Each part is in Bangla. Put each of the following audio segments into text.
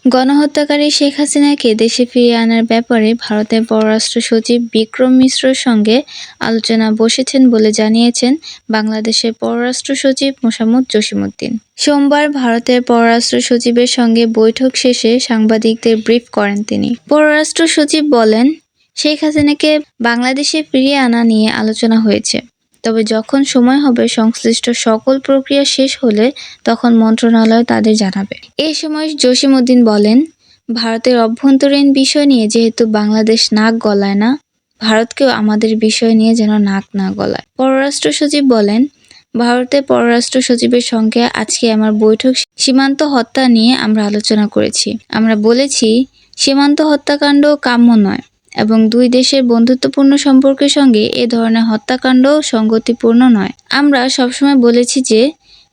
গণহত্যাকারী শেখ হাসিনাকে দেশে ফিরিয়ে আনার ব্যাপারে ভারতের পররাষ্ট্র সচিব বিক্রম মিশ্রর সঙ্গে আলোচনা বসেছেন বলে জানিয়েছেন বাংলাদেশের পররাষ্ট্র সচিব মোসাম্মৎ জসিমউদ্দিন। সোমবার ভারতের পররাষ্ট্র সচিবের সঙ্গে বৈঠক শেষে সাংবাদিকদের ব্রিফ করেন তিনি। পররাষ্ট্র সচিব বলেন, শেখ হাসিনাকে বাংলাদেশে ফিরিয়ে আনা নিয়ে আলোচনা হয়েছে। তবে যখন সময় হবে সংশ্লিষ্ট সকল প্রক্রিয়া শেষ হলে তখন মন্ত্রণালয় তাদের জানাবে। এ সময় জসিমউদ্দিন বলেন, ভারতের অভ্যন্তরীণ বিষয় নিয়ে যেহেতু বাংলাদেশ নাক গলায় না, ভারতকেও আমাদের বিষয় নিয়ে যেন নাক না গলায়। পররাষ্ট্র সচিব বলেন, ভারতের পররাষ্ট্র সচিবের সঙ্গে আজকে আমার বৈঠক সীমান্ত হত্যা নিয়ে আমরা আলোচনা করেছি। আমরা বলেছি, সীমান্ত হত্যাকাণ্ড কাম্য নয় এবং দুই দেশের বন্ধুত্বপূর্ণ সম্পর্কের সঙ্গে এ ধরনের হত্যাকাণ্ড সঙ্গতিপূর্ণ নয়। আমরা সবসময় বলেছি যে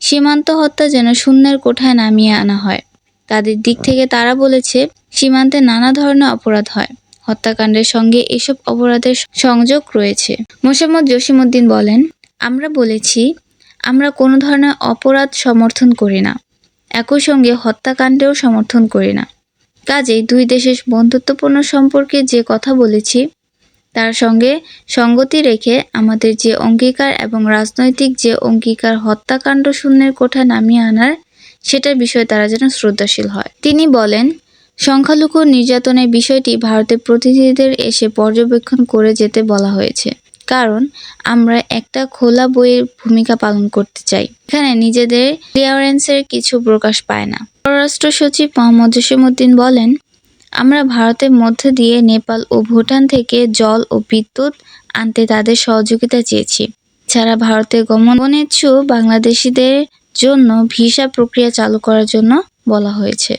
সীমান্ত হত্যা যেন শূন্যের কোঠায় নামিয়ে আনা হয়। তাদের দিক থেকে তারা বলেছে, সীমান্তে নানা ধরনের অপরাধ হয়, হত্যাকাণ্ডের সঙ্গে এসব অপরাধের সংযোগ রয়েছে। মোসাম্মৎ জসিমউদ্দিন বলেন, আমরা বলেছি, আমরা কোনো ধরনের অপরাধ সমর্থন করি না, একই সঙ্গে হত্যাকাণ্ডেও সমর্থন করি না। কাজেই দুই দেশের বন্ধুত্বপূর্ণ সম্পর্কে যে কথা বলেছি তার সঙ্গে সঙ্গতি রেখে আমাদের যে অঙ্গীকার এবং রাজনৈতিক যে অঙ্গীকার হত্যাকাণ্ড শূন্যের কোঠায় নামিয়ে আনার, সেটার বিষয়ে তারা যেন শ্রদ্ধাশীল হয়। তিনি বলেন, সংখ্যালঘু নির্যাতনের বিষয়টি ভারতের প্রতিনিধিদের এসে পর্যবেক্ষণ করে যেতে বলা হয়েছে, কারণ আমরা একটা খোলা বইয়ের ভূমিকা পালন করতে চাই। এখানে নিজেদের ক্লিয়ারেন্সের কিছু প্রকাশ পায় না। পররাষ্ট্র সচিব মোহাম্মদ জসিমউদ্দিন বলেন, আমরা ভারতের মধ্য দিয়ে নেপাল ও ভুটান থেকে জল ও বিদ্যুৎ আনতে তাদের সহযোগিতা চেয়েছি। ছাড়া ভারতে গমনেচ্ছু বাংলাদেশিদের জন্য ভিসা প্রক্রিয়া চালু করার জন্য বলা হয়েছে।